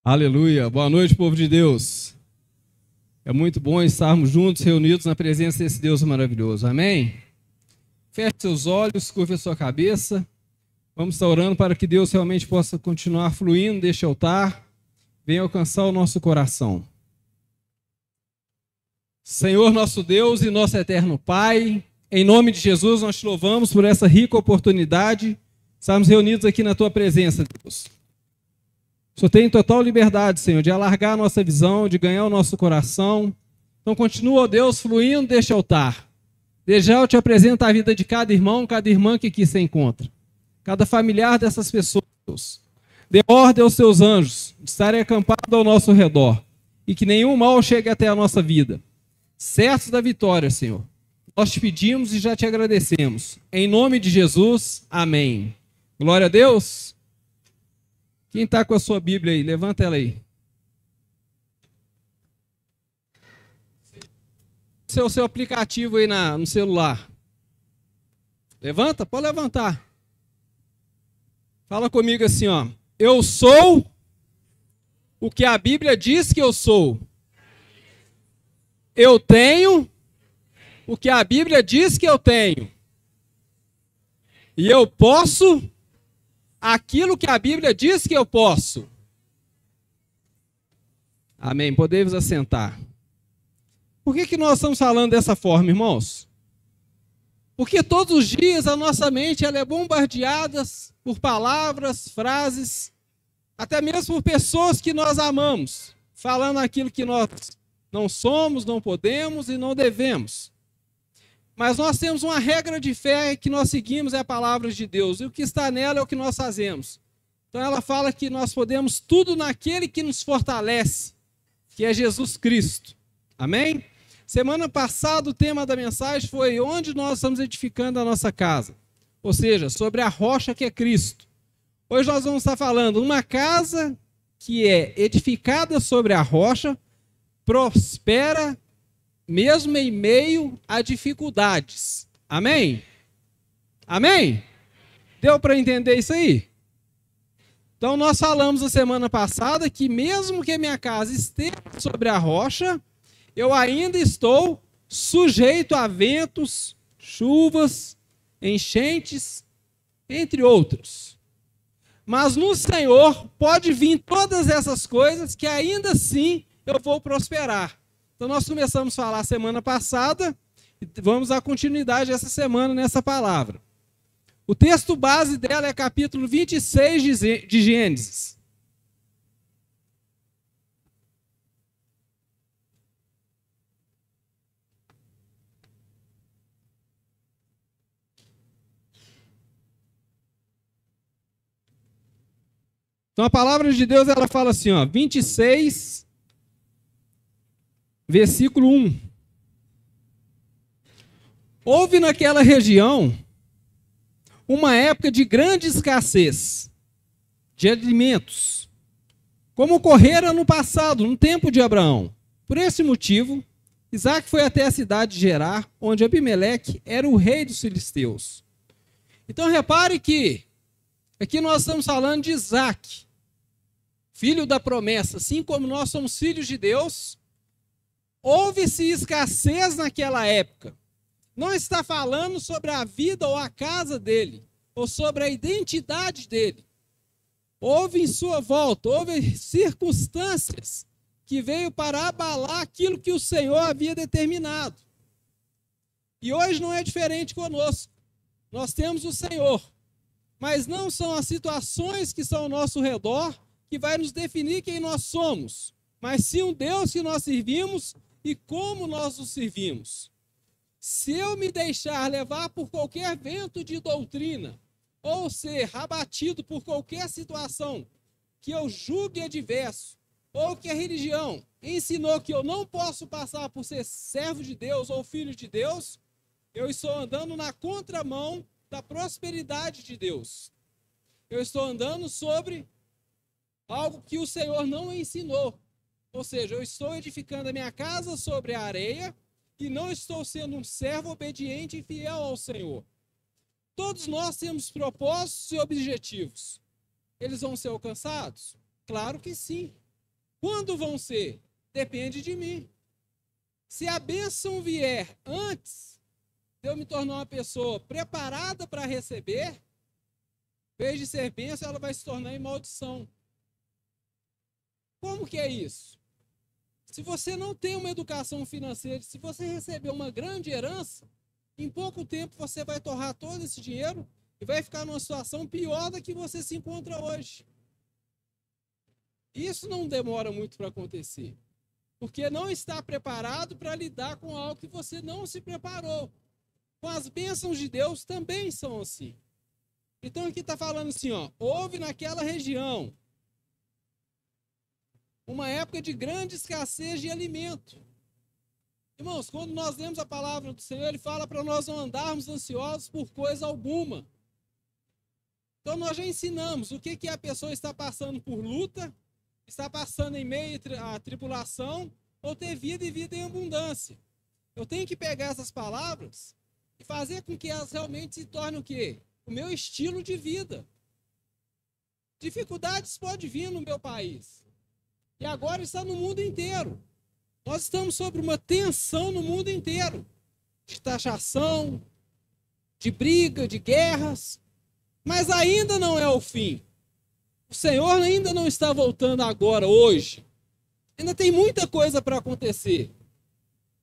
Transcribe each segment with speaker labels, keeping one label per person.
Speaker 1: Aleluia. Boa noite, povo de Deus. É muito bom estarmos juntos, reunidos na presença desse Deus maravilhoso. Amém? Feche seus olhos, curva a sua cabeça. Vamos estar orando para que Deus realmente possa continuar fluindo deste altar. Venha alcançar o nosso coração. Senhor, nosso Deus e nosso eterno Pai, em nome de Jesus, nós te louvamos por essa rica oportunidade. Estamos reunidos aqui na tua presença, Deus. O Senhor tem total liberdade, Senhor, de alargar a nossa visão, de ganhar o nosso coração. Então continua, ó Deus, fluindo deste altar. Desde já eu te apresento a vida de cada irmão, cada irmã que aqui se encontra. Cada familiar dessas pessoas, Deus. Dê ordem aos seus anjos de estarem acampados ao nosso redor e que nenhum mal chegue até a nossa vida. Certos da vitória, Senhor. Nós te pedimos e já te agradecemos. Em nome de Jesus, amém. Glória a Deus. Quem está com a sua Bíblia aí? Levanta ela aí. Seu aplicativo aí no celular. Levanta? Pode levantar. Fala comigo assim, ó. Eu sou o que a Bíblia diz que eu sou. Eu tenho o que a Bíblia diz que eu tenho. E eu posso aquilo que a Bíblia diz que eu posso. Amém. Podemos assentar. Por que nós estamos falando dessa forma, irmãos? Porque todos os dias a nossa mente ela é bombardeada por palavras, frases, até mesmo por pessoas que nós amamos, falando aquilo que nós não somos, não podemos e não devemos. Mas nós temos uma regra de fé que nós seguimos, é a palavra de Deus. E o que está nela é o que nós fazemos. Então ela fala que nós podemos tudo naquele que nos fortalece, que é Jesus Cristo. Amém? Semana passada o tema da mensagem foi onde nós estamos edificando a nossa casa. Ou seja, sobre a rocha que é Cristo. Hoje nós vamos estar falando uma casa que é edificada sobre a rocha, prospera mesmo em meio a dificuldades. Amém? Amém? Deu para entender isso aí? Então nós falamos a semana passada que mesmo que a minha casa esteja sobre a rocha, eu ainda estou sujeito a ventos, chuvas, enchentes, entre outros. Mas no Senhor pode vir todas essas coisas que ainda assim eu vou prosperar. Então nós começamos a falar semana passada e vamos dar continuidade essa semana nessa palavra. O texto base dela é capítulo 26 de Gênesis. Então a palavra de Deus ela fala assim, ó, 26, versículo 1. Houve naquela região uma época de grande escassez de alimentos, como ocorrera no passado, no tempo de Abraão. Por esse motivo, Isaac foi até a cidade de Gerar, onde Abimeleque era o rei dos filisteus. Então repare que aqui nós estamos falando de Isaac, filho da promessa, assim como nós somos filhos de Deus. Houve-se escassez naquela época. Não está falando sobre a vida ou a casa dele, ou sobre a identidade dele. Houve em sua volta, houve circunstâncias que veio para abalar aquilo que o Senhor havia determinado. E hoje não é diferente conosco. Nós temos o Senhor, mas não são as situações que são ao nosso redor que vai nos definir quem nós somos, mas sim o Deus que nós servimos e como nós o servimos. Se eu me deixar levar por qualquer vento de doutrina, ou ser abatido por qualquer situação que eu julgue adverso, ou que a religião ensinou que eu não posso passar por ser servo de Deus ou filho de Deus, eu estou andando na contramão da prosperidade de Deus. Eu estou andando sobre algo que o Senhor não ensinou. Ou seja, eu estou edificando a minha casa sobre a areia e não estou sendo um servo obediente e fiel ao Senhor. Todos nós temos propósitos e objetivos. Eles vão ser alcançados? Claro que sim. Quando vão ser? Depende de mim. Se a bênção vier antes de eu me tornar uma pessoa preparada para receber, em vez de ser bênção, ela vai se tornar em maldição. Como que é isso? Se você não tem uma educação financeira, se você receber uma grande herança, em pouco tempo você vai torrar todo esse dinheiro e vai ficar numa situação pior da que você se encontra hoje. Isso não demora muito para acontecer, porque não está preparado para lidar com algo que você não se preparou. Com as bênçãos de Deus também são assim. Então aqui está falando assim, ó, houve naquela região uma época de grande escassez de alimento. Irmãos, quando nós lemos a palavra do Senhor, Ele fala para nós não andarmos ansiosos por coisa alguma. Então nós já ensinamos o que a pessoa está passando por luta, está passando em meio à tribulação, ou ter vida e vida em abundância. Eu tenho que pegar essas palavras e fazer com que elas realmente se tornem o quê? O meu estilo de vida. Dificuldades podem vir no meu país. E agora está no mundo inteiro. Nós estamos sob uma tensão no mundo inteiro. De taxação, de briga, de guerras. Mas ainda não é o fim. O Senhor ainda não está voltando agora, hoje. Ainda tem muita coisa para acontecer.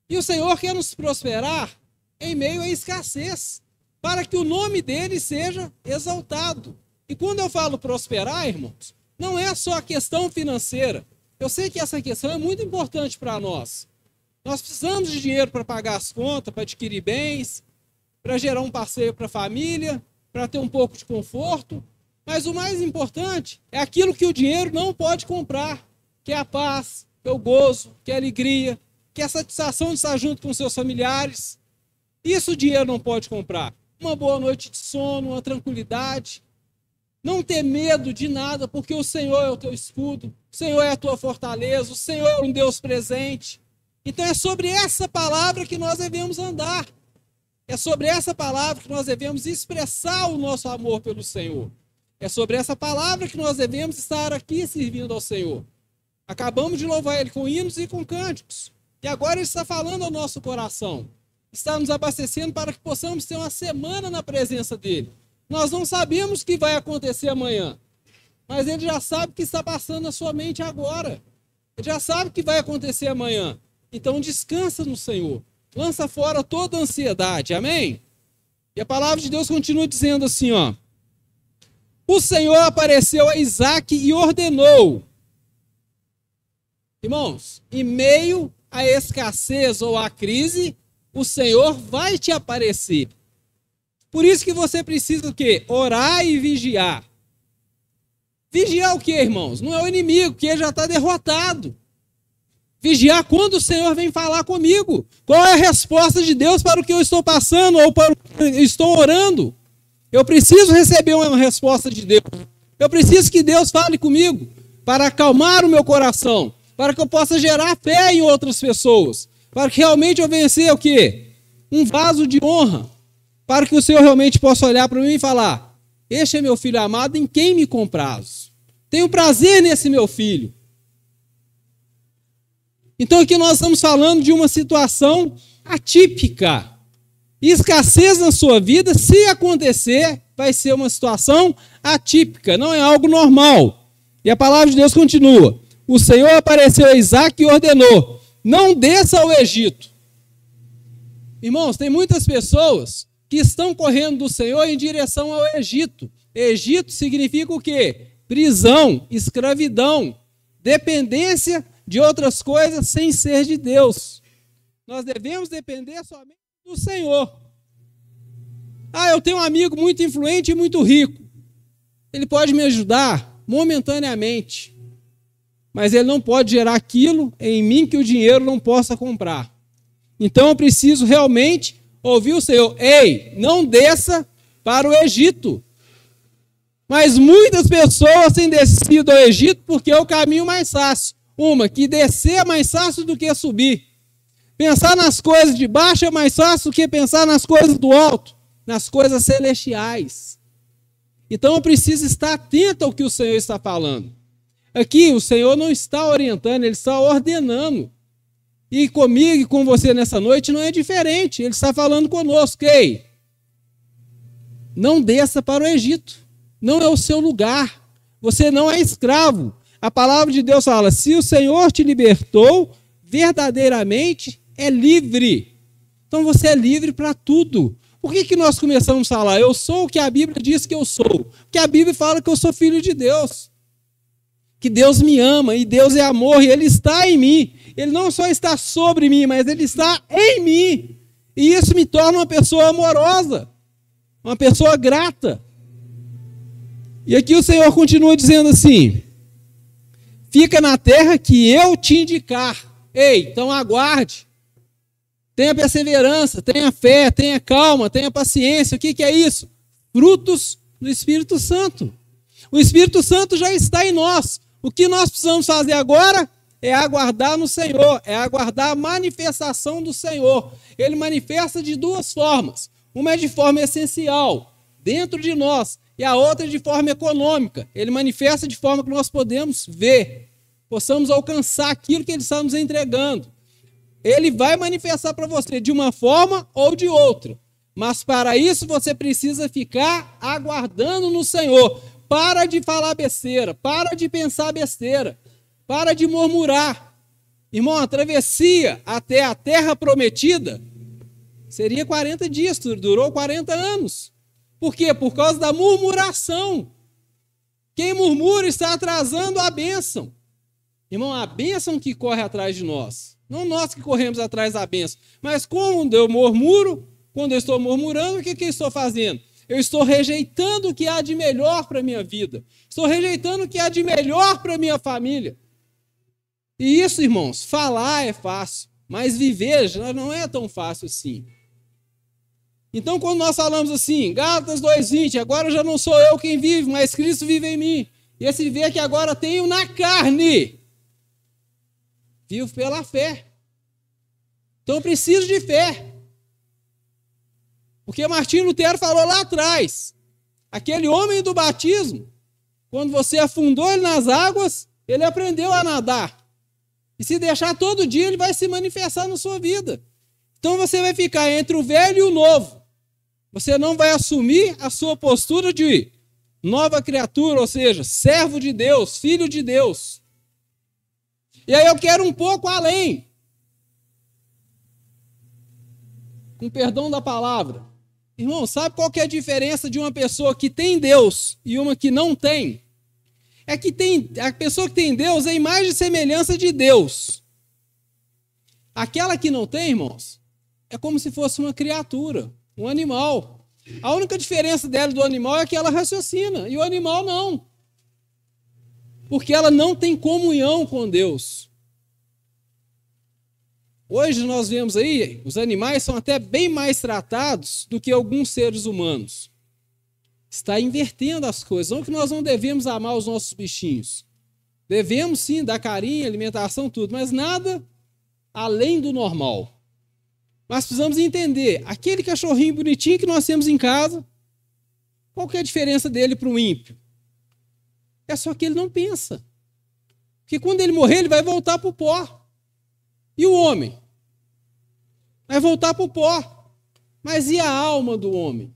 Speaker 1: E o Senhor quer nos prosperar em meio à escassez, para que o nome dele seja exaltado. E quando eu falo prosperar, irmãos, não é só a questão financeira. Eu sei que essa questão é muito importante para nós. Nós precisamos de dinheiro para pagar as contas, para adquirir bens, para gerar um passeio para a família, para ter um pouco de conforto. Mas o mais importante é aquilo que o dinheiro não pode comprar, que é a paz, que é o gozo, que é a alegria, que é a satisfação de estar junto com seus familiares. Isso o dinheiro não pode comprar. Uma boa noite de sono, uma tranquilidade. Não ter medo de nada, porque o Senhor é o teu escudo, o Senhor é a tua fortaleza, o Senhor é um Deus presente. Então é sobre essa palavra que nós devemos andar. É sobre essa palavra que nós devemos expressar o nosso amor pelo Senhor. É sobre essa palavra que nós devemos estar aqui servindo ao Senhor. Acabamos de louvar Ele com hinos e com cânticos. E agora Ele está falando ao nosso coração. Está nos abastecendo para que possamos ter uma semana na presença dEle. Nós não sabemos o que vai acontecer amanhã. Mas Ele já sabe o que está passando na sua mente agora. Ele já sabe o que vai acontecer amanhã. Então descansa no Senhor. Lança fora toda a ansiedade. Amém? E a palavra de Deus continua dizendo assim, ó. O Senhor apareceu a Isaac e ordenou. Irmãos, em meio à escassez ou à crise, o Senhor vai te aparecer. Por isso que você precisa o quê? Orar e vigiar. Vigiar o quê, irmãos? Não é o inimigo, que ele já está derrotado. Vigiar quando o Senhor vem falar comigo. Qual é a resposta de Deus para o que eu estou passando ou para o que eu estou orando? Eu preciso receber uma resposta de Deus. Eu preciso que Deus fale comigo para acalmar o meu coração, para que eu possa gerar fé em outras pessoas, para que realmente eu vencer o quê? Um vaso de honra, para que o Senhor realmente possa olhar para mim e falar, este é meu filho amado em quem me comprazo. Tenho prazer nesse meu filho. Então aqui nós estamos falando de uma situação atípica. Escassez na sua vida, se acontecer, vai ser uma situação atípica, não é algo normal. E a palavra de Deus continua. O Senhor apareceu a Isaac e ordenou, não desça ao Egito. Irmãos, tem muitas pessoas que estão correndo do Senhor em direção ao Egito. Egito significa o quê? Prisão, escravidão, dependência de outras coisas sem ser de Deus. Nós devemos depender somente do Senhor. Eu tenho um amigo muito influente e muito rico. Ele pode me ajudar momentaneamente, mas ele não pode gerar aquilo em mim que o dinheiro não possa comprar. Então eu preciso realmente ouvir o Senhor. Ei, não desça para o Egito. Mas muitas pessoas têm descido ao Egito porque é o caminho mais fácil. Que descer é mais fácil do que subir. Pensar nas coisas de baixo é mais fácil do que pensar nas coisas do alto, nas coisas celestiais. Então eu preciso estar atento ao que o Senhor está falando. Aqui o Senhor não está orientando, Ele está ordenando. E comigo e com você nessa noite não é diferente. Ele está falando conosco: ei, não desça para o Egito. Não é o seu lugar. Você não é escravo. A palavra de Deus fala: se o Senhor te libertou, verdadeiramente é livre. Então você é livre para tudo. Por que nós começamos a falar? Eu sou o que a Bíblia diz que eu sou. Porque a Bíblia fala que eu sou filho de Deus. Que Deus me ama, e Deus é amor, e Ele está em mim. Ele não só está sobre mim, mas Ele está em mim. E isso me torna uma pessoa amorosa, uma pessoa grata. E aqui o Senhor continua dizendo assim: fica na terra que eu te indicar. Ei, então aguarde. Tenha perseverança, tenha fé, tenha calma, tenha paciência. O que é isso? Frutos do Espírito Santo. O Espírito Santo já está em nós. O que nós precisamos fazer agora é aguardar no Senhor, é aguardar a manifestação do Senhor. Ele manifesta de duas formas. Uma é de forma essencial, dentro de nós, e a outra é de forma econômica. Ele manifesta de forma que nós podemos ver, possamos alcançar aquilo que Ele está nos entregando. Ele vai manifestar para você de uma forma ou de outra. Mas para isso você precisa ficar aguardando no Senhor. Para de falar besteira, para de pensar besteira, para de murmurar. Irmão, a travessia até a terra prometida seria 40 dias, durou 40 anos. Por quê? Por causa da murmuração. Quem murmura está atrasando a bênção. Irmão, a bênção que corre atrás de nós. Não nós que corremos atrás da bênção. Mas quando eu murmuro, quando eu estou murmurando, o que eu estou fazendo? Eu estou rejeitando o que há de melhor para a minha vida. Estou rejeitando o que há de melhor para a minha família. E isso, irmãos, falar é fácil, mas viver já não é tão fácil assim. Então, quando nós falamos assim, Gálatas 2:20, agora já não sou eu quem vive, mas Cristo vive em mim. E esse viver que agora tenho na carne, vivo pela fé. Então, eu preciso de fé. Porque Martinho Lutero falou lá atrás, aquele homem do batismo, quando você afundou ele nas águas, ele aprendeu a nadar. E se deixar todo dia, ele vai se manifestar na sua vida. Então você vai ficar entre o velho e o novo. Você não vai assumir a sua postura de nova criatura, ou seja, servo de Deus, filho de Deus. E aí eu quero um pouco além. Com perdão da palavra. Irmão, sabe qual que é a diferença de uma pessoa que tem Deus e uma que não tem? É que a pessoa que tem Deus é a imagem e semelhança de Deus. Aquela que não tem, irmãos, é como se fosse uma criatura, um animal. A única diferença dela do animal é que ela raciocina, e o animal não. Porque ela não tem comunhão com Deus. Hoje nós vemos aí, os animais são até bem mais tratados do que alguns seres humanos. Está invertendo as coisas. Não que nós não devemos amar os nossos bichinhos. Devemos sim dar carinho, alimentação, tudo, mas nada além do normal. Mas precisamos entender, aquele cachorrinho bonitinho que nós temos em casa, qual que é a diferença dele para o ímpio? É só que ele não pensa. Porque quando ele morrer, ele vai voltar para o pó. E o homem? Vai voltar para o pó. Mas e a alma do homem?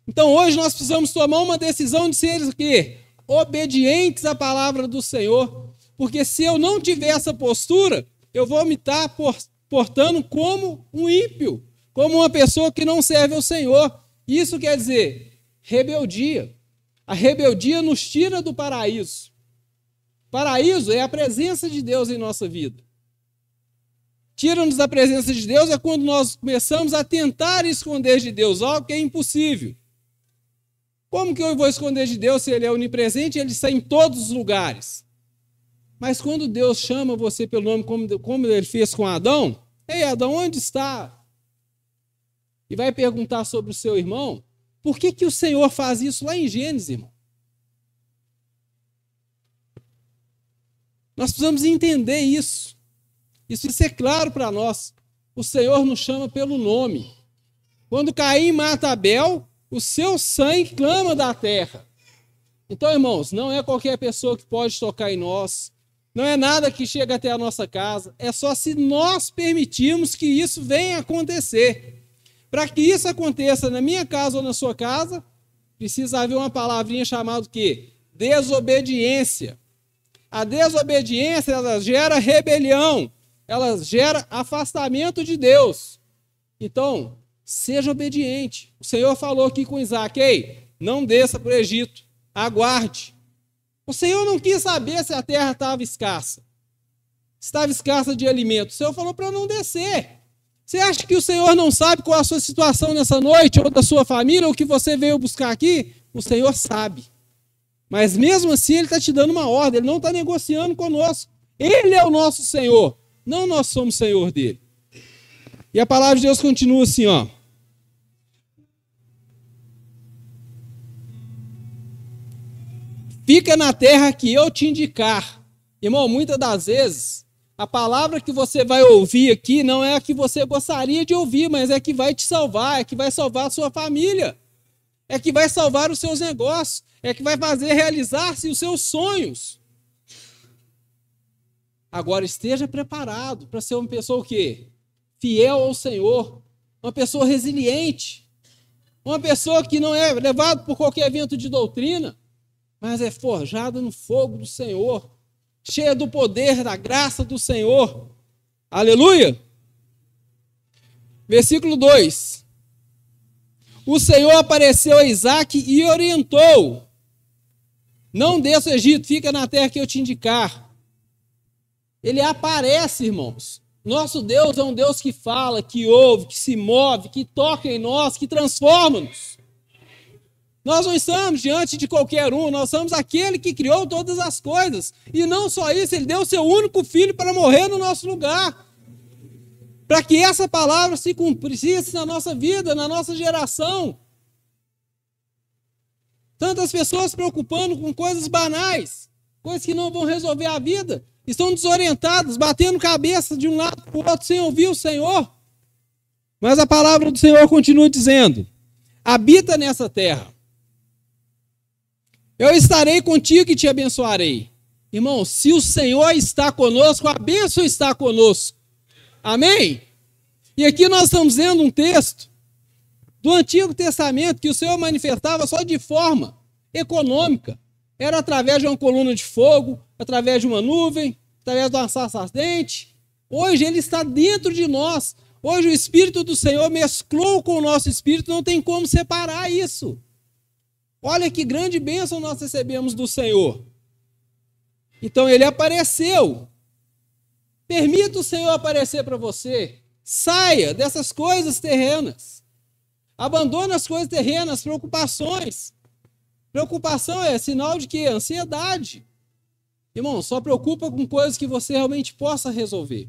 Speaker 1: Então hoje nós precisamos tomar uma decisão de ser o quê? Obedientes à palavra do Senhor. Porque se eu não tiver essa postura, eu vou me estar portando como um ímpio, como uma pessoa que não serve ao Senhor. Isso quer dizer rebeldia. A rebeldia nos tira do paraíso. Paraíso é a presença de Deus em nossa vida. Tira-nos da presença de Deus é quando nós começamos a tentar esconder de Deus algo que é impossível. Como que eu vou esconder de Deus se Ele é onipresente e Ele está em todos os lugares? Mas quando Deus chama você pelo nome, como Ele fez com Adão, ei, Adão, onde está? E vai perguntar sobre o seu irmão, por que que o Senhor faz isso lá em Gênesis, irmão? Nós precisamos entender isso. Isso precisa ser claro para nós. O Senhor nos chama pelo nome. Quando Caim mata Abel, o seu sangue clama da terra. Então, irmãos, não é qualquer pessoa que pode tocar em nós, não é nada que chega até a nossa casa, é só se nós permitirmos que isso venha acontecer. Para que isso aconteça na minha casa ou na sua casa, precisa haver uma palavrinha chamada o quê? Desobediência. A desobediência, ela gera rebelião, ela gera afastamento de Deus. Então, seja obediente. O Senhor falou aqui com Isaac: ei, não desça para o Egito, aguarde. O Senhor não quis saber se a terra estava escassa, estava escassa de alimento. O Senhor falou para não descer. Você acha que o Senhor não sabe qual a sua situação nessa noite, ou da sua família, ou o que você veio buscar aqui? O Senhor sabe. Mas mesmo assim Ele está te dando uma ordem, Ele não está negociando conosco. Ele é o nosso Senhor, não nós somos Senhor dele. E a palavra de Deus continua assim, ó. Fica na terra que eu te indicar. Irmão, muitas das vezes, a palavra que você vai ouvir aqui não é a que você gostaria de ouvir, mas é que vai te salvar, é que vai salvar a sua família, é que vai salvar os seus negócios, é que vai fazer realizar-se os seus sonhos. Agora, esteja preparado para ser uma pessoa o quê? Fiel ao Senhor, uma pessoa resiliente, uma pessoa que não é levada por qualquer vento de doutrina, mas é forjada no fogo do Senhor, cheia do poder, da graça do Senhor. Aleluia! Versículo 2. O Senhor apareceu a Isaac e orientou: não desça o Egito, fica na terra que eu te indicar. Ele aparece, irmãos. Nosso Deus é um Deus que fala, que ouve, que se move, que toca em nós, que transforma-nos. Nós não estamos diante de qualquer um, nós somos aquele que criou todas as coisas. E não só isso, Ele deu o seu único filho para morrer no nosso lugar. Para que essa palavra se cumprisse na nossa vida, na nossa geração. Tantas pessoas se preocupando com coisas banais, coisas que não vão resolver a vida. Estão desorientados, batendo cabeça de um lado para o outro sem ouvir o Senhor. Mas a palavra do Senhor continua dizendo: habita nessa terra. Eu estarei contigo e te abençoarei. Irmão, se o Senhor está conosco, a bênção está conosco. Amém? E aqui nós estamos vendo um texto do Antigo Testamento que o Senhor manifestava só de forma econômica. Era através de uma coluna de fogo, através de uma nuvem, através de uma sarça ardente. Hoje Ele está dentro de nós. Hoje o Espírito do Senhor mesclou com o nosso Espírito, não tem como separar isso. Olha que grande bênção nós recebemos do Senhor. Então Ele apareceu. Permita o Senhor aparecer para você. Saia dessas coisas terrenas. Abandone as coisas terrenas, preocupações. Preocupação é sinal de quê? Ansiedade. Irmão, só preocupa com coisas que você realmente possa resolver.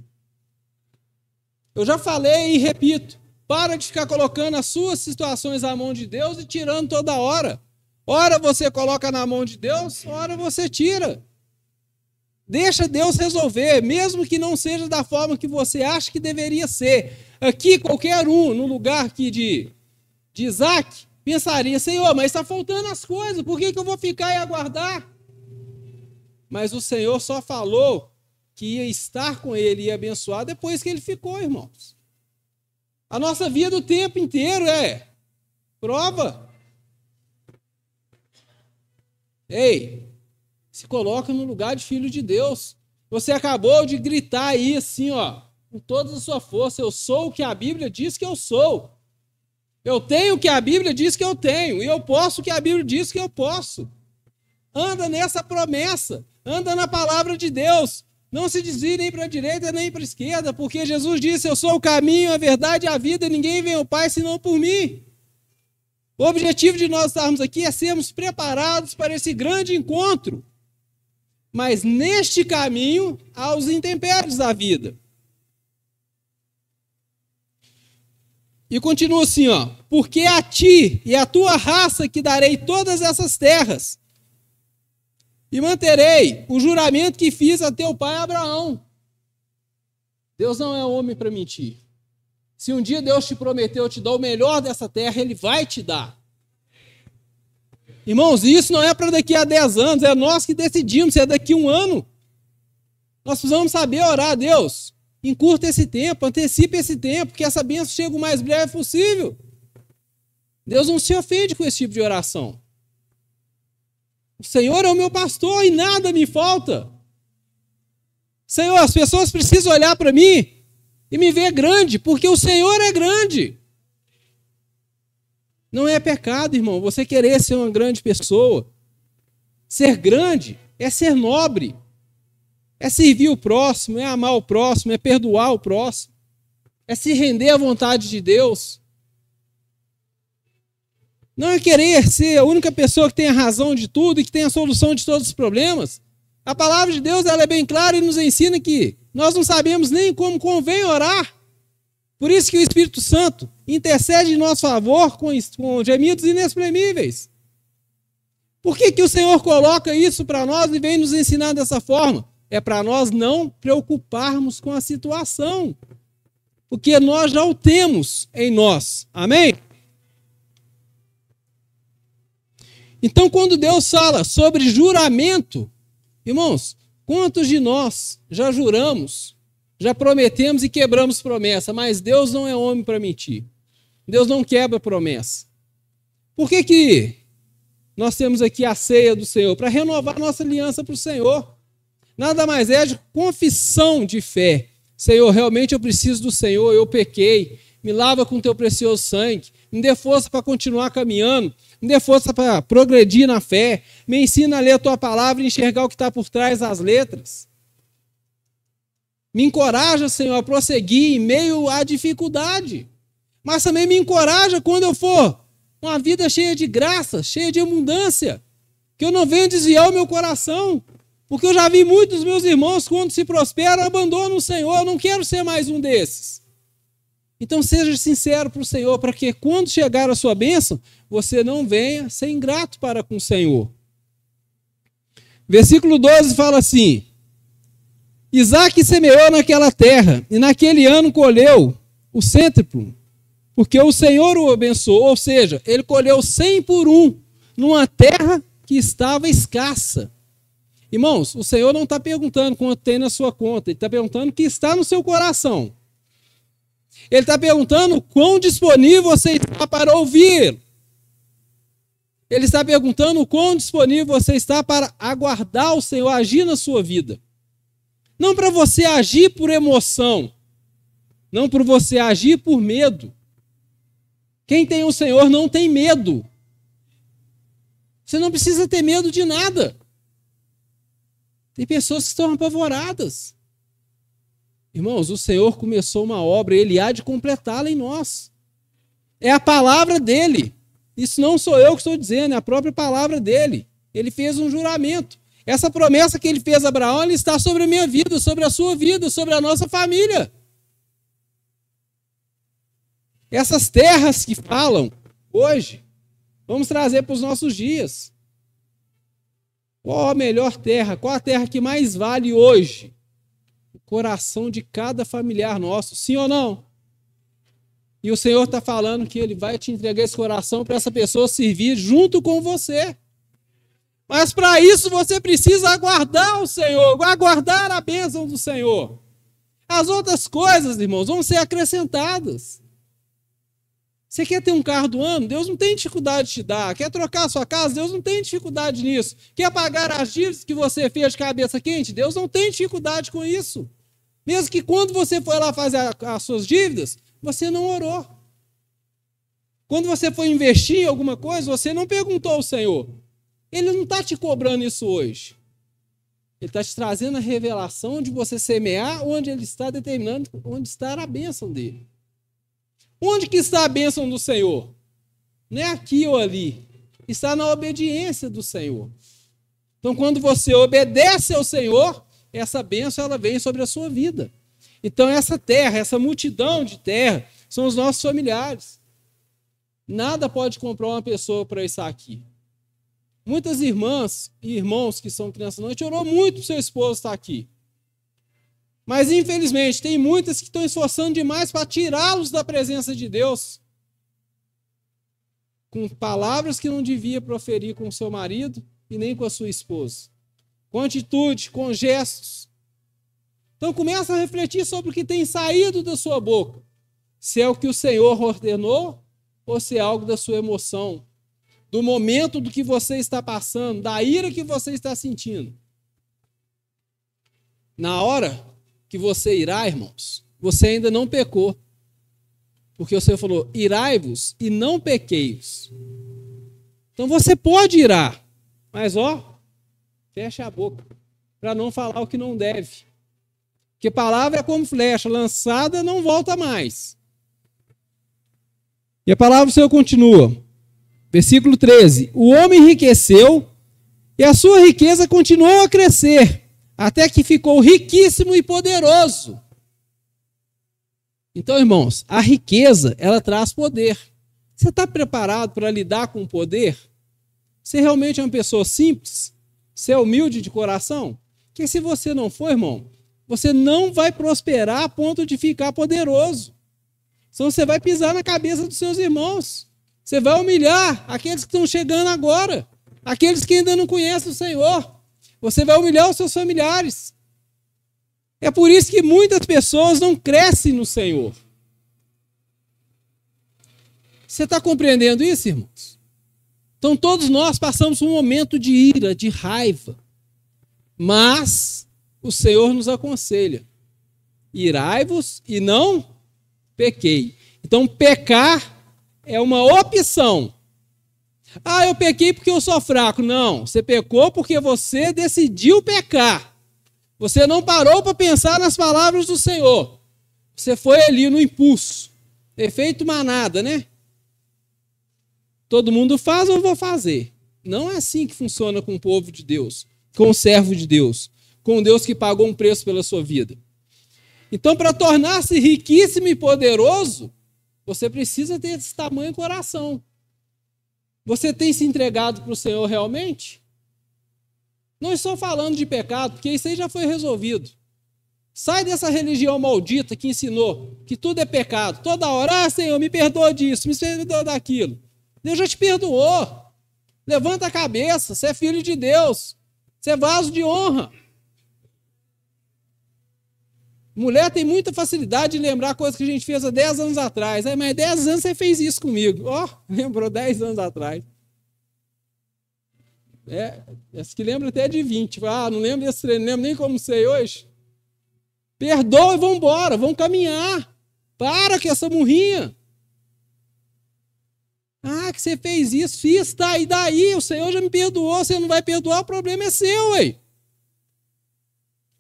Speaker 1: Eu já falei e repito. Para de ficar colocando as suas situações à mão de Deus e tirando toda hora. Ora você coloca na mão de Deus, ora você tira. Deixa Deus resolver, mesmo que não seja da forma que você acha que deveria ser. Aqui, qualquer um, no lugar aqui de Isaac, pensaria: Senhor, mas está faltando as coisas, por que eu vou ficar e aguardar? Mas o Senhor só falou que ia estar com ele e abençoar depois que ele ficou, irmãos. A nossa vida o tempo inteiro é prova. Ei, se coloca no lugar de filho de Deus. Você acabou de gritar aí assim, ó, com toda a sua força: eu sou o que a Bíblia diz que eu sou. Eu tenho o que a Bíblia diz que eu tenho. E eu posso o que a Bíblia diz que eu posso. Anda nessa promessa. Anda na palavra de Deus. Não se desvie nem para a direita nem para a esquerda, porque Jesus disse: eu sou o caminho, a verdade e a vida. Ninguém vem ao Pai senão por mim. O objetivo de nós estarmos aqui é sermos preparados para esse grande encontro. Mas neste caminho há os intempéries da vida. E continua assim, ó: porque a ti e a tua raça que darei todas essas terras, e manterei o juramento que fiz a teu pai Abraão. Deus não é homem para mentir. Se um dia Deus te prometeu te dar o melhor dessa terra, Ele vai te dar. Irmãos, isso não é para daqui a 10 anos, é nós que decidimos, se é daqui a 1 ano. Nós precisamos saber orar a Deus. Encurta esse tempo, antecipe esse tempo, que essa bênção chegue o mais breve possível. Deus não se ofende com esse tipo de oração. O Senhor é o meu pastor e nada me falta. Senhor, as pessoas precisam olhar para mim e me ver grande, porque o Senhor é grande. Não é pecado, irmão, você querer ser uma grande pessoa. Ser grande é ser nobre. É servir o próximo, é amar o próximo, é perdoar o próximo. É se render à vontade de Deus. Não é querer ser a única pessoa que tem a razão de tudo e que tem a solução de todos os problemas. A palavra de Deus ela é bem clara e nos ensina que nós não sabemos nem como convém orar. Por isso que o Espírito Santo intercede em nosso favor com gemidos inexprimíveis. Por que o Senhor coloca isso para nós e vem nos ensinar dessa forma? É para nós não preocuparmos com a situação. Porque nós já o temos em nós. Amém? Então, quando Deus fala sobre juramento, irmãos, quantos de nós já juramos, já prometemos e quebramos promessa, mas Deus não é homem para mentir. Deus não quebra promessa. Por que nós temos aqui a ceia do Senhor? Para renovar nossa aliança para o Senhor. Nada mais é de confissão de fé. Senhor, realmente eu preciso do Senhor, eu pequei. Me lava com teu precioso sangue. Me dê força para continuar caminhando. Me dê força para progredir na fé. Me ensina a ler a tua palavra e enxergar o que está por trás das letras. Me encoraja, Senhor, a prosseguir em meio à dificuldade. Mas também me encoraja quando eu for uma vida cheia de graça, cheia de abundância. Que eu não venha desviar o meu coração. Porque eu já vi muitos meus irmãos, quando se prosperam, abandonam o Senhor. Eu não quero ser mais um desses. Então seja sincero para o Senhor, para que quando chegar a sua bênção, você não venha ser ingrato para com o Senhor. Versículo 12 fala assim: Isaque semeou naquela terra, e naquele ano colheu o cêntuplo, porque o Senhor o abençoou, ou seja, ele colheu 100 por 1, numa terra que estava escassa. Irmãos, o Senhor não está perguntando quanto tem na sua conta, ele está perguntando o que está no seu coração. Ele está perguntando quão disponível você está para ouvir. Ele está perguntando o quão disponível você está para aguardar o Senhor agir na sua vida. Não para você agir por emoção. Não para você agir por medo. Quem tem o Senhor não tem medo. Você não precisa ter medo de nada. Tem pessoas que estão apavoradas. Irmãos, o Senhor começou uma obra e Ele há de completá-la em nós. É a palavra dEle. Isso não sou eu que estou dizendo, é a própria palavra dEle. Ele fez um juramento. Essa promessa que Ele fez a Abraão, Ele está sobre a minha vida, sobre a sua vida, sobre a nossa família. Essas terras que falam hoje, vamos trazer para os nossos dias. Qual a melhor terra? Qual a terra que mais vale hoje? O coração de cada familiar nosso, sim ou não? E o Senhor está falando que Ele vai te entregar esse coração para essa pessoa servir junto com você. Mas para isso você precisa aguardar o Senhor, aguardar a bênção do Senhor. As outras coisas, irmãos, vão ser acrescentadas. Você quer ter um carro do ano? Deus não tem dificuldade de te dar. Quer trocar a sua casa? Deus não tem dificuldade nisso. Quer pagar as dívidas que você fez de cabeça quente? Deus não tem dificuldade com isso. Mesmo que quando você foi lá fazer as suas dívidas, você não orou. Quando você foi investir em alguma coisa, você não perguntou ao Senhor. Ele não está te cobrando isso hoje. Ele está te trazendo a revelação de você semear onde Ele está determinando onde está a bênção dEle. Onde que está a bênção do Senhor? Não é aqui ou ali. Está na obediência do Senhor. Então, quando você obedece ao Senhor, essa bênção ela vem sobre a sua vida. Então, essa terra, essa multidão de terra, são os nossos familiares. Nada pode comprar uma pessoa para estar aqui. Muitas irmãs e irmãos que são crianças, não, a gente orou muito para o seu esposo estar aqui. Mas, infelizmente, tem muitas que estão esforçando demais para tirá-los da presença de Deus. com palavras que não devia proferir com o seu marido e nem com a sua esposa. Com atitude, com gestos. Então começa a refletir sobre o que tem saído da sua boca. Se é o que o Senhor ordenou ou se é algo da sua emoção, do momento do que você está passando, da ira que você está sentindo. Na hora que você irá, irmãos, você ainda não pecou. Porque o Senhor falou, irai-vos e não pequeis. Então você pode irar, mas fecha a boca, para não falar o que não deve. Porque palavra é como flecha, lançada não volta mais. E a palavra do Senhor continua. Versículo 13. O homem enriqueceu e a sua riqueza continuou a crescer, até que ficou riquíssimo e poderoso. Então, irmãos, a riqueza, ela traz poder. Você está preparado para lidar com o poder? Você realmente é uma pessoa simples? Você é humilde de coração? Porque se você não for, irmão, você não vai prosperar a ponto de ficar poderoso. Senão você vai pisar na cabeça dos seus irmãos. Você vai humilhar aqueles que estão chegando agora. Aqueles que ainda não conhecem o Senhor. Você vai humilhar os seus familiares. É por isso que muitas pessoas não crescem no Senhor. Você está compreendendo isso, irmãos? Então todos nós passamos um momento de ira, de raiva. Mas o Senhor nos aconselha. Irai-vos e não pequei. Então pecar é uma opção. Eu pequei porque eu sou fraco. Não, você pecou porque você decidiu pecar. Você não parou para pensar nas palavras do Senhor. Você foi ali no impulso. Efeito manada, né? Todo mundo faz, eu vou fazer. Não é assim que funciona com o povo de Deus, com o servo de Deus, com Deus que pagou um preço pela sua vida. Então, para tornar-se riquíssimo e poderoso, você precisa ter esse tamanho coração. Você tem se entregado para o Senhor realmente? Não estou falando de pecado, porque isso aí já foi resolvido. Sai dessa religião maldita que ensinou que tudo é pecado. Toda hora, Senhor, me perdoa disso, me perdoa daquilo. Deus já te perdoou. Levanta a cabeça, você é filho de Deus. Você é vaso de honra. Mulher tem muita facilidade de lembrar coisas que a gente fez há 10 anos atrás. Mas 10 anos você fez isso comigo. Lembrou 10 anos atrás. Essa que lembra até de 20. Não lembro desse treino, não lembro nem como sei hoje. Perdoa e vamos embora, vamos caminhar. Para com essa murrinha. Que você fez isso, fiz, tá, e daí? O Senhor já me perdoou, você não vai perdoar, o problema é seu, ué.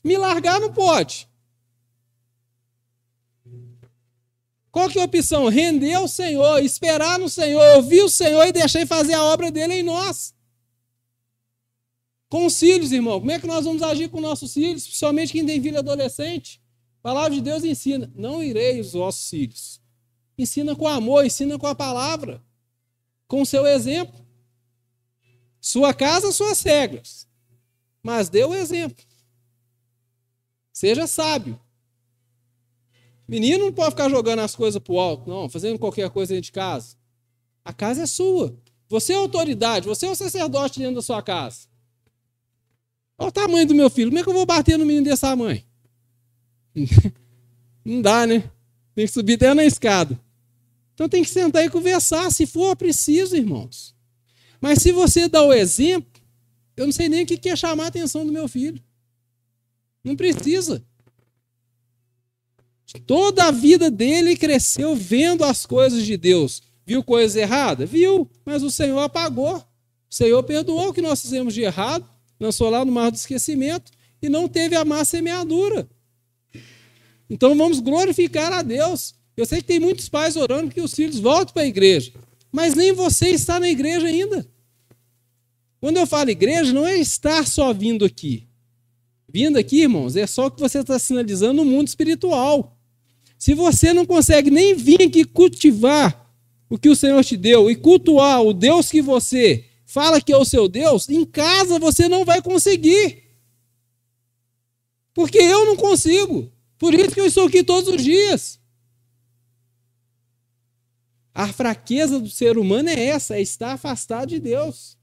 Speaker 1: Me largar não pode. Qual que é a opção? Render ao Senhor, esperar no Senhor, ouvir o Senhor e deixar ele fazer a obra dele em nós. Com os filhos, irmão, como é que nós vamos agir com nossos filhos, principalmente quem tem filho adolescente? A palavra de Deus ensina, não irei os vossos filhos. Ensina com amor, ensina com a palavra, com o seu exemplo. Sua casa, suas regras, mas dê o exemplo. Seja sábio. Menino não pode ficar jogando as coisas para o alto, não, fazendo qualquer coisa dentro de casa. A casa é sua. Você é a autoridade, você é o sacerdote dentro da sua casa. Olha o tamanho do meu filho. Como é que eu vou bater no menino desse tamanho? Não dá, né? Tem que subir até na escada. Então tem que sentar e conversar, se for preciso, irmãos. Mas se você dá o exemplo, eu não sei nem o que é chamar a atenção do meu filho. Não precisa. Toda a vida dele cresceu vendo as coisas de Deus. Viu coisas erradas? Viu, mas o Senhor apagou. O Senhor perdoou o que nós fizemos de errado, lançou lá no mar do esquecimento e não teve a má semeadura. Então vamos glorificar a Deus. Eu sei que tem muitos pais orando que os filhos voltem para a igreja, mas nem você está na igreja ainda. Quando eu falo igreja, não é estar só vindo aqui. Vindo aqui, irmãos, é só o que você está sinalizando no mundo espiritual. Se você não consegue nem vir aqui cultivar o que o Senhor te deu e cultuar o Deus que você fala que é o seu Deus, em casa você não vai conseguir. Porque eu não consigo. Por isso que eu estou aqui todos os dias. A fraqueza do ser humano é essa, é estar afastado de Deus.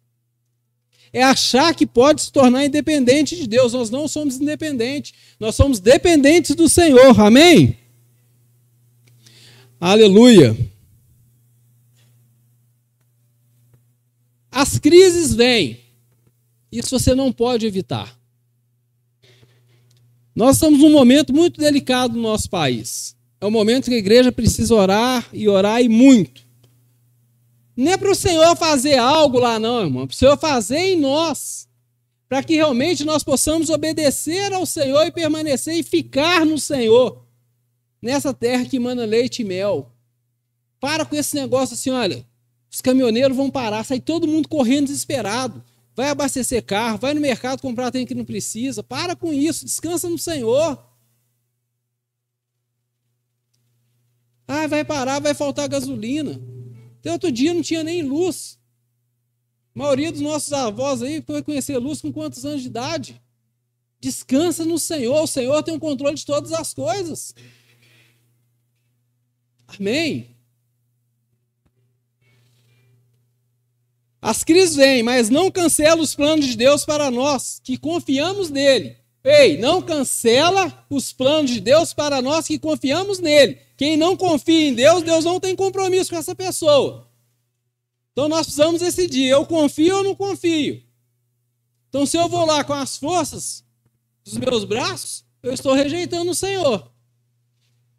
Speaker 1: É achar que pode se tornar independente de Deus. Nós não somos independentes. Nós somos dependentes do Senhor. Amém? Aleluia. As crises vêm. Isso você não pode evitar. Nós estamos num momento muito delicado no nosso país. É um momento que a igreja precisa orar e muito. Não é para o Senhor fazer algo lá não, irmão. É para o Senhor fazer em nós. Para que realmente nós possamos obedecer ao Senhor e permanecer e ficar no Senhor. Nessa terra que emana leite e mel. Para com esse negócio assim, olha. Os caminhoneiros vão parar, sai todo mundo correndo desesperado. Vai abastecer carro, vai no mercado comprar trem que não precisa. Para com isso, descansa no Senhor. Ah, vai parar, vai faltar gasolina. Até outro dia não tinha nem luz. A maioria dos nossos avós aí foi conhecer luz com quantos anos de idade? Descansa no Senhor. O Senhor tem o controle de todas as coisas. Amém? As crises vêm, mas não cancela os planos de Deus para nós, que confiamos nele. Ei, não cancela os planos de Deus para nós que confiamos nele. Quem não confia em Deus, Deus não tem compromisso com essa pessoa. Então nós precisamos decidir, eu confio ou não confio? Então se eu vou lá com as forças dos meus braços, eu estou rejeitando o Senhor.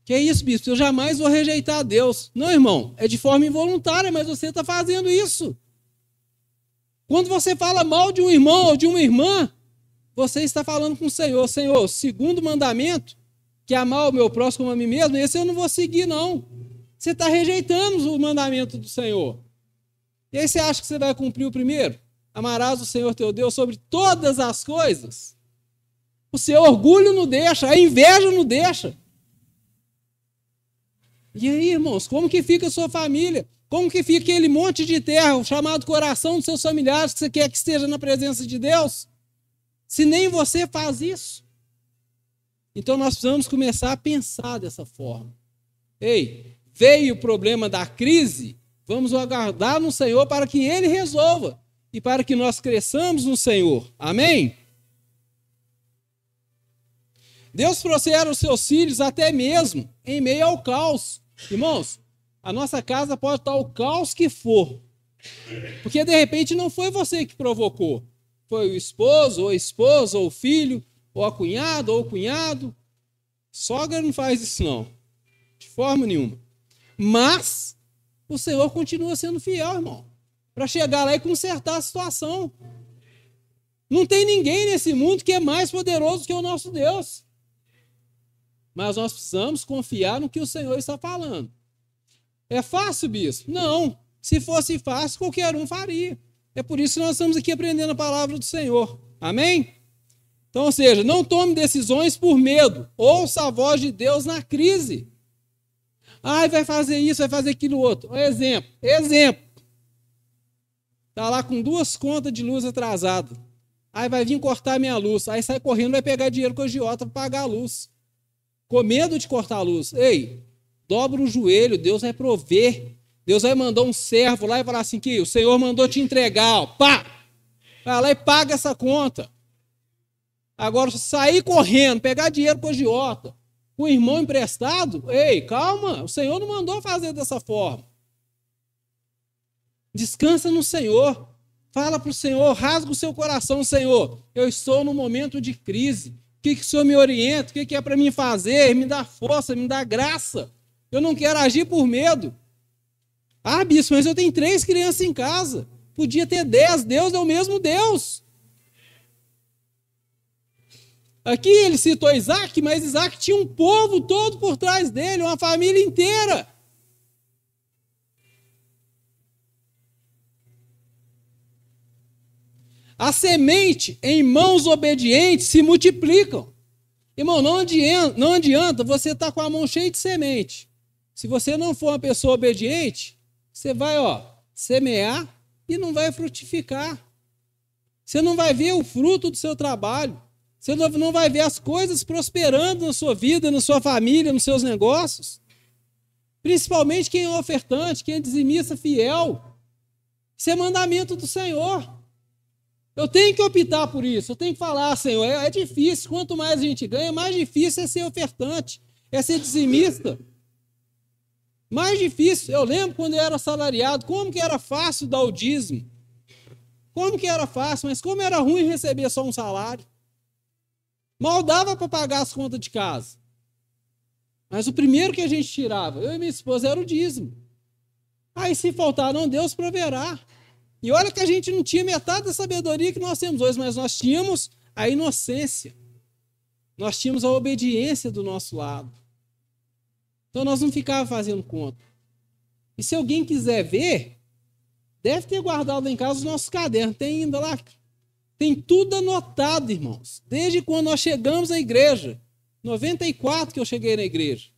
Speaker 1: Que é isso, bispo? Eu jamais vou rejeitar Deus. Não, irmão, é de forma involuntária, mas você está fazendo isso. Quando você fala mal de um irmão ou de uma irmã, você está falando com o Senhor. Senhor, segundo mandamento, que é amar o meu próximo como a mim mesmo, esse eu não vou seguir, não. Você está rejeitando o mandamento do Senhor. E aí você acha que você vai cumprir o primeiro? Amarás o Senhor teu Deus sobre todas as coisas? O seu orgulho não deixa, a inveja não deixa. E aí, irmãos, como que fica a sua família? Como que fica aquele monte de terra, o chamado coração dos seus familiares, que você quer que esteja na presença de Deus? Se nem você faz isso. Então nós precisamos começar a pensar dessa forma. Ei, veio o problema da crise, vamos aguardar no Senhor para que Ele resolva e para que nós cresçamos no Senhor. Amém? Deus prospera os seus filhos até mesmo em meio ao caos. Irmãos, a nossa casa pode estar o caos que for, porque de repente não foi você que provocou. Foi o esposo, ou a esposa, ou o filho, ou a cunhada, ou o cunhado. Sogra não faz isso não, de forma nenhuma. Mas o Senhor continua sendo fiel, irmão, para chegar lá e consertar a situação. Não tem ninguém nesse mundo que é mais poderoso que o nosso Deus. Mas nós precisamos confiar no que o Senhor está falando. É fácil, bispo? Não. Se fosse fácil, qualquer um faria. É por isso que nós estamos aqui aprendendo a palavra do Senhor. Amém? Então, ou seja, não tome decisões por medo. Ouça a voz de Deus na crise. Ai, vai fazer isso, vai fazer aquilo outro. Exemplo. Está lá com 2 contas de luz atrasadas. Aí vai vir cortar minha luz. Aí sai correndo, vai pegar dinheiro com o agiota para pagar a luz. Com medo de cortar a luz. Ei, dobra o joelho, Deus vai prover. Deus vai mandar um servo lá e falar assim, que o Senhor mandou te entregar, ó, pá! Vai lá e paga essa conta. Agora, sair correndo, pegar dinheiro com o agiota, com o irmão emprestado, ei, calma, o Senhor não mandou fazer dessa forma. Descansa no Senhor. Fala para o Senhor, rasga o seu coração, Senhor. Eu estou num momento de crise. O que o Senhor me orienta? O que é para mim fazer? Me dá força, me dá graça. Eu não quero agir por medo. Ah, bispo, mas eu tenho 3 crianças em casa. Podia ter 10. Deus é o mesmo Deus. Aqui ele citou Isaac, mas Isaac tinha um povo todo por trás dele, uma família inteira. A semente em mãos obedientes se multiplicam. Irmão, não adianta você estar com a mão cheia de semente. Se você não for uma pessoa obediente, você vai, semear e não vai frutificar. Você não vai ver o fruto do seu trabalho. Você não vai ver as coisas prosperando na sua vida, na sua família, nos seus negócios. Principalmente quem é ofertante, quem é dizimista fiel. Isso é mandamento do Senhor. Eu tenho que optar por isso. Eu tenho que falar, Senhor, é difícil. Quanto mais a gente ganha, mais difícil é ser ofertante, é ser dizimista. Mais difícil. Eu lembro quando eu era assalariado, como que era fácil dar o dízimo. Como que era fácil, mas como era ruim receber só um salário. Mal dava para pagar as contas de casa. Mas o primeiro que a gente tirava, eu e minha esposa, era o dízimo. Aí se faltar, não, Deus proverá. E olha que a gente não tinha metade da sabedoria que nós temos hoje, mas nós tínhamos a inocência. Nós tínhamos a obediência do nosso lado. Então nós não ficávamos fazendo conta. E se alguém quiser ver, deve ter guardado em casa os nossos cadernos. Tem ainda lá. Tem tudo anotado, irmãos. Desde quando nós chegamos à igreja. 94 que eu cheguei na igreja.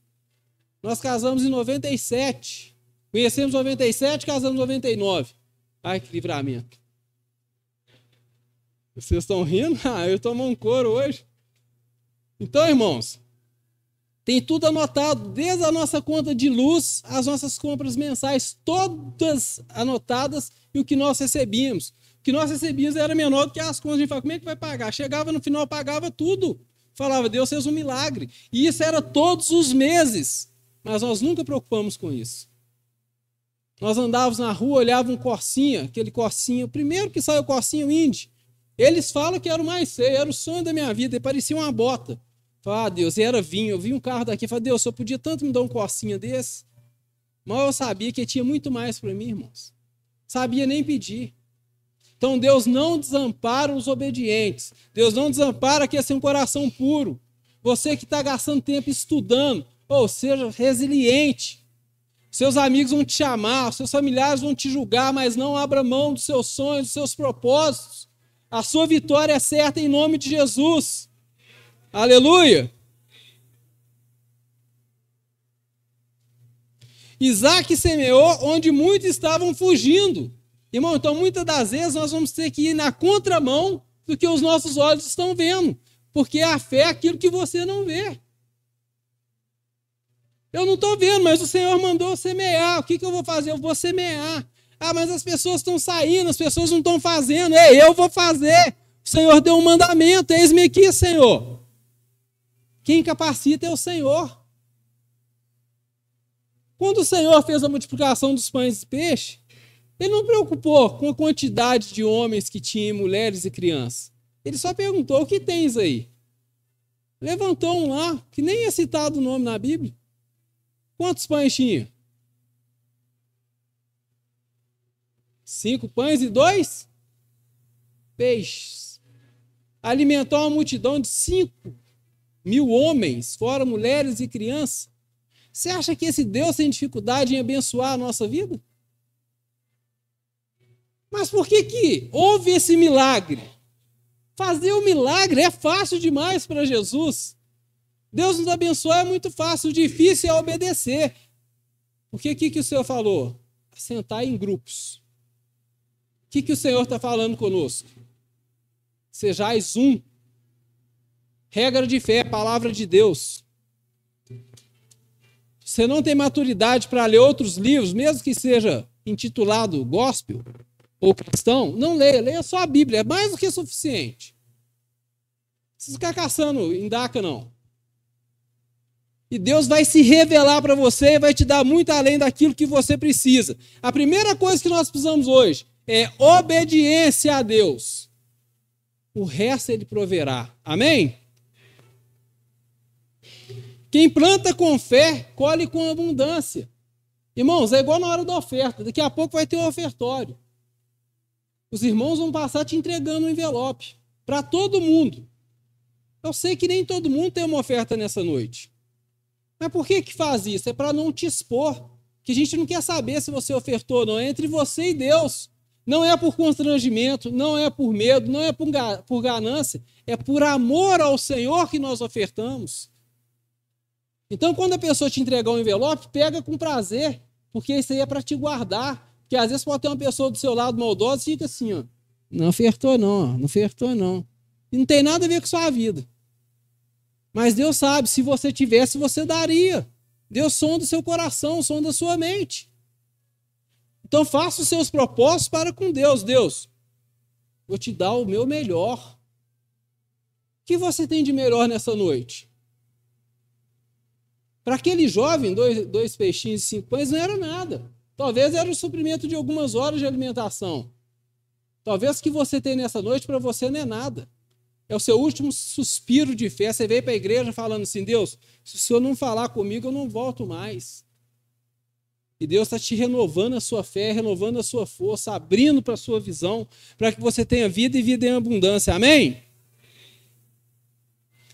Speaker 1: Nós casamos em 97. Conhecemos em 97, casamos em 99. Ai, que livramento. Vocês estão rindo? Ah, eu tomo um couro hoje. Então, irmãos, tem tudo anotado, desde a nossa conta de luz, as nossas compras mensais, todas anotadas, e o que nós recebíamos. O que nós recebíamos era menor do que as contas. A gente falava, como é que vai pagar? Chegava no final, pagava tudo. Falava, Deus fez um milagre. E isso era todos os meses. Mas nós nunca preocupamos com isso. Nós andávamos na rua, olhávamos um Corsinha, aquele Corsinha, o primeiro que saiu o Corsinha, o Indy. Eles falam que era o mais feio, era o sonho da minha vida, ele parecia uma bota. Falei, Deus, e era vinho, eu vi um carro daqui, falei, Deus, eu podia tanto me dar um Corsinha desse. Mas eu sabia que tinha muito mais para mim, irmãos. Sabia nem pedir. Então Deus não desampara os obedientes. Deus não desampara quem tem um coração puro. Você que está gastando tempo estudando, ou seja, resiliente. Seus amigos vão te chamar, seus familiares vão te julgar, mas não abra mão dos seus sonhos, dos seus propósitos. A sua vitória é certa em nome de Jesus. Aleluia! Isaac semeou onde muitos estavam fugindo. Irmão, então muitas das vezes nós vamos ter que ir na contramão do que os nossos olhos estão vendo. Porque a fé é aquilo que você não vê. Eu não estou vendo, mas o Senhor mandou semear. O que eu vou fazer? Eu vou semear. Ah, mas as pessoas estão saindo, as pessoas não estão fazendo. Ei, eu vou fazer. O Senhor deu um mandamento. Eis-me aqui, Senhor. Quem capacita é o Senhor. Quando o Senhor fez a multiplicação dos pães e peixes, ele não preocupou com a quantidade de homens que tinha, mulheres e crianças. Ele só perguntou, o que tens aí? Levantou um lá, que nem é citado o nome na Bíblia. Quantos pães tinha? 5 pães e 2 peixes. Alimentou uma multidão de 5.000 homens, fora mulheres e crianças. Você acha que esse Deus tem dificuldade em abençoar a nossa vida? Mas por que houve esse milagre? Fazer o milagre é fácil demais para Jesus. Deus nos abençoa é muito fácil, o difícil é obedecer. Porque o que o Senhor falou? Sentar em grupos. O que o Senhor está falando conosco? Sejais um. Regra de fé, palavra de Deus. Você não tem maturidade para ler outros livros, mesmo que seja intitulado gospel ou cristão, não leia, leia só a Bíblia, é mais do que suficiente. Não precisa ficar caçando indaca, não. E Deus vai se revelar para você e vai te dar muito além daquilo que você precisa. A primeira coisa que nós precisamos hoje é obediência a Deus. O resto Ele proverá. Amém? Quem planta com fé, colhe com abundância. Irmãos, é igual na hora da oferta. Daqui a pouco vai ter um ofertório. Os irmãos vão passar te entregando um envelope. Para todo mundo. Eu sei que nem todo mundo tem uma oferta nessa noite. Mas por que faz isso? É para não te expor. Que a gente não quer saber se você ofertou ou não. É entre você e Deus. Não é por constrangimento, não é por medo, não é por ganância. É por amor ao Senhor que nós ofertamos. Então, quando a pessoa te entregar um envelope, pega com prazer. Porque isso aí é para te guardar. Porque às vezes pode ter uma pessoa do seu lado maldosa e fica assim, ó. Não ofertou não, não ofertou não. E não tem nada a ver com sua vida. Mas Deus sabe, se você tivesse, você daria. Deus sonda o seu coração, sonda a sua mente. Então faça os seus propósitos para com Deus. Deus, vou te dar o meu melhor. O que você tem de melhor nessa noite? Para aquele jovem, dois peixinhos e 5 pães não era nada. Talvez era o suprimento de algumas horas de alimentação. Talvez o que você tem nessa noite para você não é nada. É o seu último suspiro de fé. Você veio para a igreja falando assim, Deus, se o Senhor não falar comigo, eu não volto mais. E Deus está te renovando a sua fé, renovando a sua força, abrindo para a sua visão, para que você tenha vida e vida em abundância. Amém?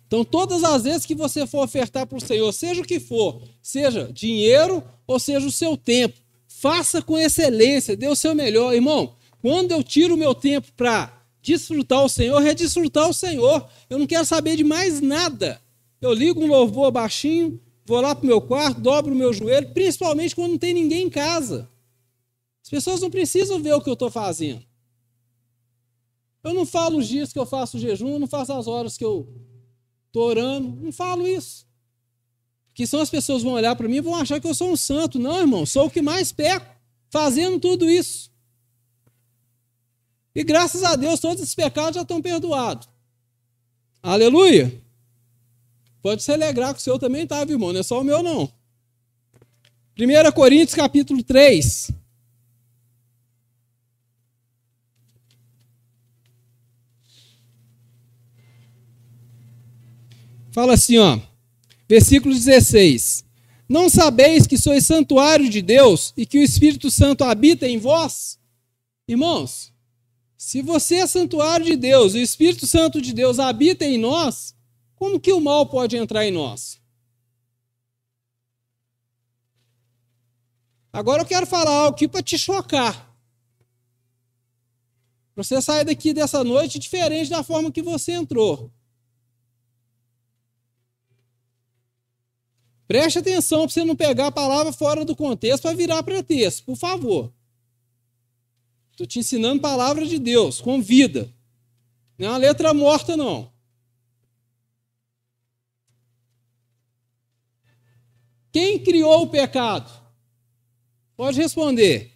Speaker 1: Então, todas as vezes que você for ofertar para o Senhor, seja o que for, seja dinheiro ou seja o seu tempo, faça com excelência, dê o seu melhor. Irmão, quando eu tiro o meu tempo para desfrutar o Senhor, é desfrutar o Senhor. Eu não quero saber de mais nada. Eu ligo um louvor baixinho, vou lá para o meu quarto, dobro o meu joelho, principalmente quando não tem ninguém em casa. As pessoas não precisam ver o que eu estou fazendo. Eu não falo os dias que eu faço jejum, eu não faço as horas que eu estou orando, não falo isso. Porque senão as pessoas vão olhar para mim e vão achar que eu sou um santo. Não, irmão, sou o que mais peco, fazendo tudo isso. E graças a Deus, todos esses pecados já estão perdoados. Aleluia! Pode se alegrar que o seu também está, irmão, não é só o meu, não. 1 Coríntios, capítulo 3. Fala assim, ó, versículo 16. Não sabeis que sois santuário de Deus e que o Espírito Santo habita em vós? Irmãos, se você é santuário de Deus e o Espírito Santo de Deus habita em nós, como que o mal pode entrar em nós? Agora eu quero falar algo aqui para te chocar. Para você sair daqui dessa noite diferente da forma que você entrou. Preste atenção para você não pegar a palavra fora do contexto para virar pretexto, por favor. Estou te ensinando palavra de Deus, com vida. Não é uma letra morta, não. Quem criou o pecado? Pode responder.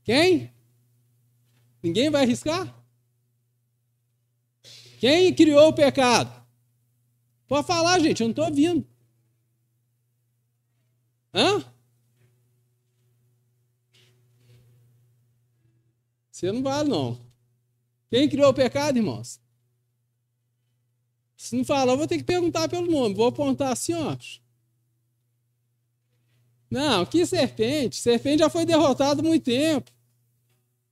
Speaker 1: Quem? Ninguém vai arriscar? Quem criou o pecado? Pode falar, gente, eu não estou ouvindo. Hã? Você não vale, não. Quem criou o pecado, irmãos? Se não falar, eu vou ter que perguntar pelo nome. Vou apontar assim, ó. Não, que serpente? Serpente já foi derrotado há muito tempo.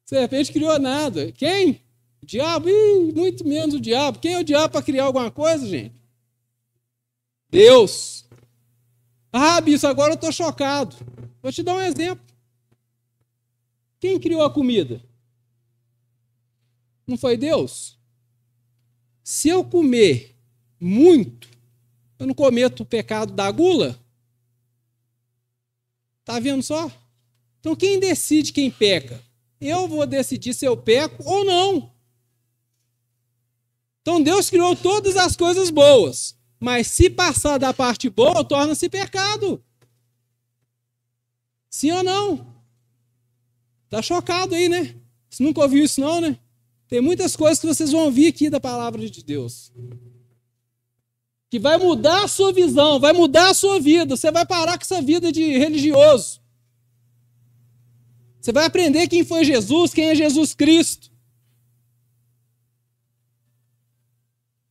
Speaker 1: Serpente criou nada. Quem? O diabo? Ih, muito menos o diabo. Quem é o diabo para criar alguma coisa, gente? Deus. Ah, bicho, agora eu estou chocado. Vou te dar um exemplo. Quem criou a comida? Não foi Deus? Se eu comer muito, eu não cometo o pecado da gula? Está vendo só? Então quem decide quem peca? Eu vou decidir se eu peco ou não. Então Deus criou todas as coisas boas. Mas se passar da parte boa, torna-se pecado. Sim ou não? Está chocado aí, né? Você nunca ouviu isso não, né? Tem muitas coisas que vocês vão ouvir aqui da palavra de Deus. Que vai mudar a sua visão, vai mudar a sua vida. Você vai parar com essa vida de religioso. Você vai aprender quem foi Jesus, quem é Jesus Cristo.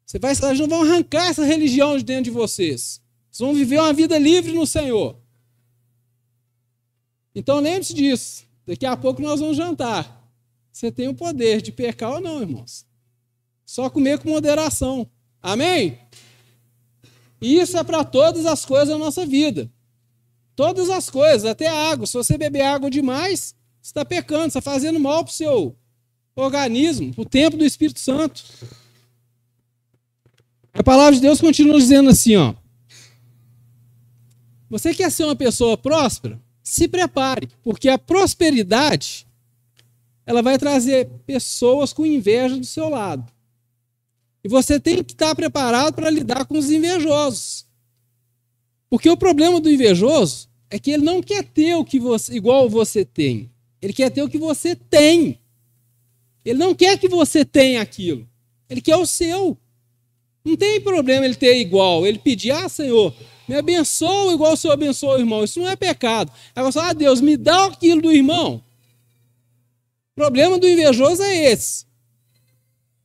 Speaker 1: Vocês não vão arrancar essa religião de dentro de vocês. Vocês vão viver uma vida livre no Senhor. Então lembre-se disso. Daqui a pouco nós vamos jantar. Você tem o poder de pecar ou não, irmãos. Só comer com moderação. Amém? E isso é para todas as coisas da nossa vida. Todas as coisas, até a água. Se você beber água demais, você está pecando, você está fazendo mal para o seu organismo, para o templo do Espírito Santo. A palavra de Deus continua dizendo assim, ó. Você quer ser uma pessoa próspera? Se prepare, porque a prosperidade, ela vai trazer pessoas com inveja do seu lado. E você tem que estar preparado para lidar com os invejosos. Porque o problema do invejoso é que ele não quer ter o que você, igual você tem. Ele quer ter o que você tem. Ele não quer que você tenha aquilo. Ele quer o seu. Não tem problema ele ter igual. Ele pedir, Senhor, me abençoa igual o Senhor abençoa o irmão. Isso não é pecado. Agora, falar, Deus, me dá aquilo do irmão. O problema do invejoso é esse.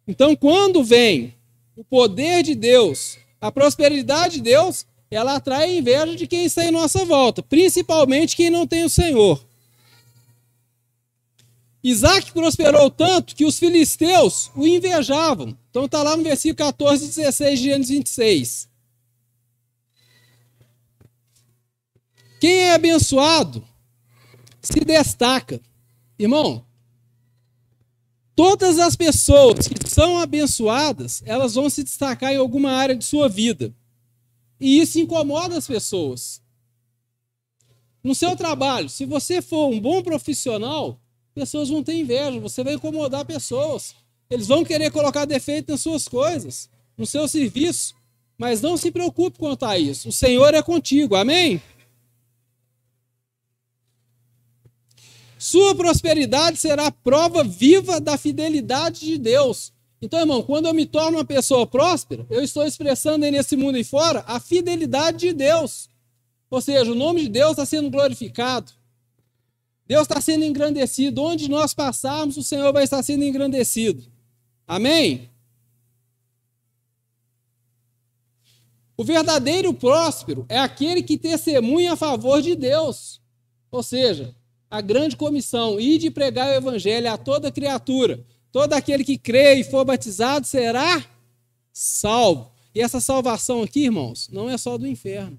Speaker 1: Então, quando vem o poder de Deus, a prosperidade de Deus, ela atrai a inveja de quem está em nossa volta, principalmente quem não tem o Senhor. Isaac prosperou tanto que os filisteus o invejavam. Então está lá no versículo 14 e 16 de Gênesis 26. Quem é abençoado se destaca. Irmão, todas as pessoas que são abençoadas, elas vão se destacar em alguma área de sua vida. E isso incomoda as pessoas. No seu trabalho, se você for um bom profissional, pessoas vão ter inveja, você vai incomodar pessoas. Eles vão querer colocar defeito nas suas coisas, no seu serviço. Mas não se preocupe quanto a isso. O Senhor é contigo, amém? Sua prosperidade será prova viva da fidelidade de Deus. Então, irmão, quando eu me torno uma pessoa próspera, eu estou expressando aí nesse mundo e fora a fidelidade de Deus. Ou seja, o nome de Deus está sendo glorificado. Deus está sendo engrandecido. Onde nós passarmos, o Senhor vai estar sendo engrandecido. Amém? O verdadeiro próspero é aquele que testemunha a favor de Deus. Ou seja, a grande comissão, ide pregar o evangelho a toda criatura. Todo aquele que crê e for batizado será salvo. E essa salvação aqui, irmãos, não é só do inferno.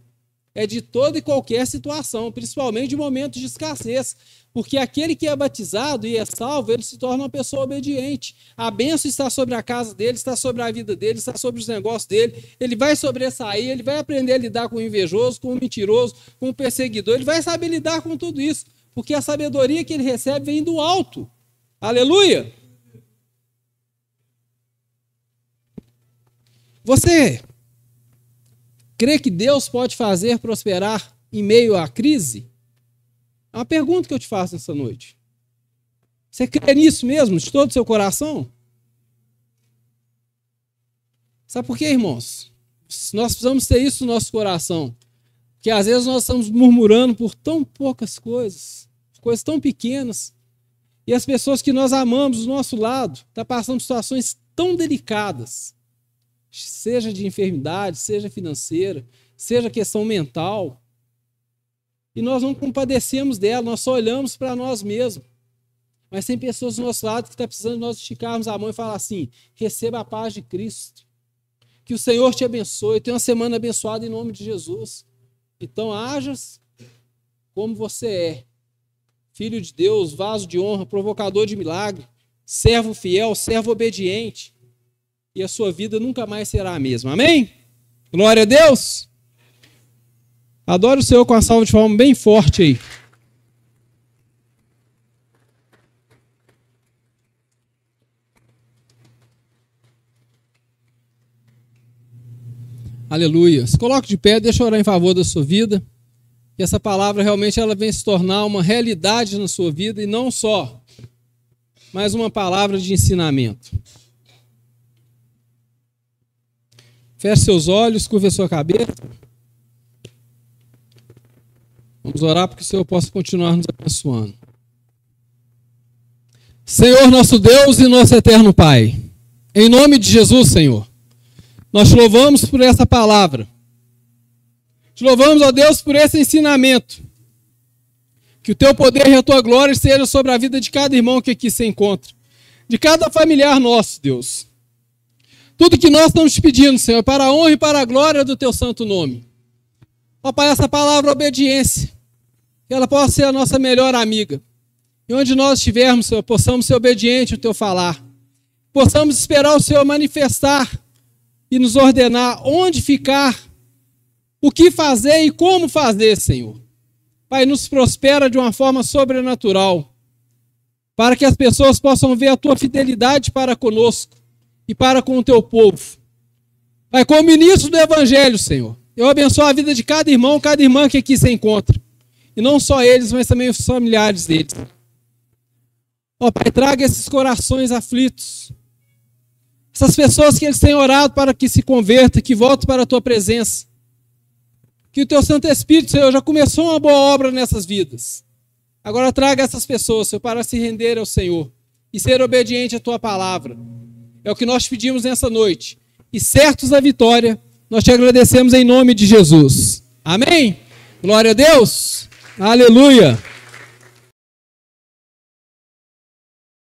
Speaker 1: É de toda e qualquer situação, principalmente de momentos de escassez. Porque aquele que é batizado e é salvo, ele se torna uma pessoa obediente. A bênção está sobre a casa dele, está sobre a vida dele, está sobre os negócios dele. Ele vai sobressair, ele vai aprender a lidar com o invejoso, com o mentiroso, com o perseguidor. Ele vai saber lidar com tudo isso. Porque a sabedoria que ele recebe vem do alto. Aleluia! Você crê que Deus pode fazer prosperar em meio à crise? É uma pergunta que eu te faço nessa noite. Você crê nisso mesmo, de todo o seu coração? Sabe por quê, irmãos? Nós precisamos ter isso no nosso coração. Porque às vezes nós estamos murmurando por tão poucas coisas, coisas tão pequenas. E as pessoas que nós amamos do nosso lado estão passando situações tão delicadas. Seja de enfermidade, seja financeira, seja questão mental. E nós não compadecemos dela, nós só olhamos para nós mesmos. Mas tem pessoas do nosso lado que estão precisando de nós esticarmos a mão e falar assim, receba a paz de Cristo. Que o Senhor te abençoe, tenha uma semana abençoada em nome de Jesus. Então, hajas como você é. Filho de Deus, vaso de honra, provocador de milagre, servo fiel, servo obediente. E a sua vida nunca mais será a mesma. Amém? Glória a Deus! Adore o Senhor com a salva de palmas bem forte aí. Aleluia. Se coloque de pé, deixa eu orar em favor da sua vida. Que essa palavra realmente ela vem se tornar uma realidade na sua vida e não só, mas uma palavra de ensinamento. Feche seus olhos, curva a sua cabeça. Vamos orar para que o Senhor possa continuar nos abençoando. Senhor nosso Deus e nosso eterno Pai, em nome de Jesus, Senhor, nós te louvamos por essa palavra. Te louvamos, ó Deus, por esse ensinamento. Que o teu poder e a tua glória seja sobre a vida de cada irmão que aqui se encontra. De cada familiar nosso, Deus. Tudo que nós estamos te pedindo, Senhor, para a honra e para a glória do teu santo nome. Ó Pai, essa palavra obediência, que ela possa ser a nossa melhor amiga. E onde nós estivermos, Senhor, possamos ser obedientes ao teu falar. Possamos esperar o Senhor manifestar e nos ordenar onde ficar, o que fazer e como fazer, Senhor. Pai, nos prospera de uma forma sobrenatural, para que as pessoas possam ver a tua fidelidade para conosco e para com o teu povo. Pai, como ministro do Evangelho, Senhor, Eu abençoo a vida de cada irmão, cada irmã que aqui se encontra. E não só eles, mas também os familiares deles. Ó Pai, traga esses corações aflitos. Essas pessoas que eles têm orado para que se convertam, que voltem para a Tua presença. Que o Teu Santo Espírito, Senhor, já começou uma boa obra nessas vidas. Agora traga essas pessoas, Senhor, para se render ao Senhor e ser obediente à Tua palavra. É o que nós pedimos nessa noite. E certos da vitória, nós te agradecemos em nome de Jesus. Amém? Glória a Deus. Aleluia.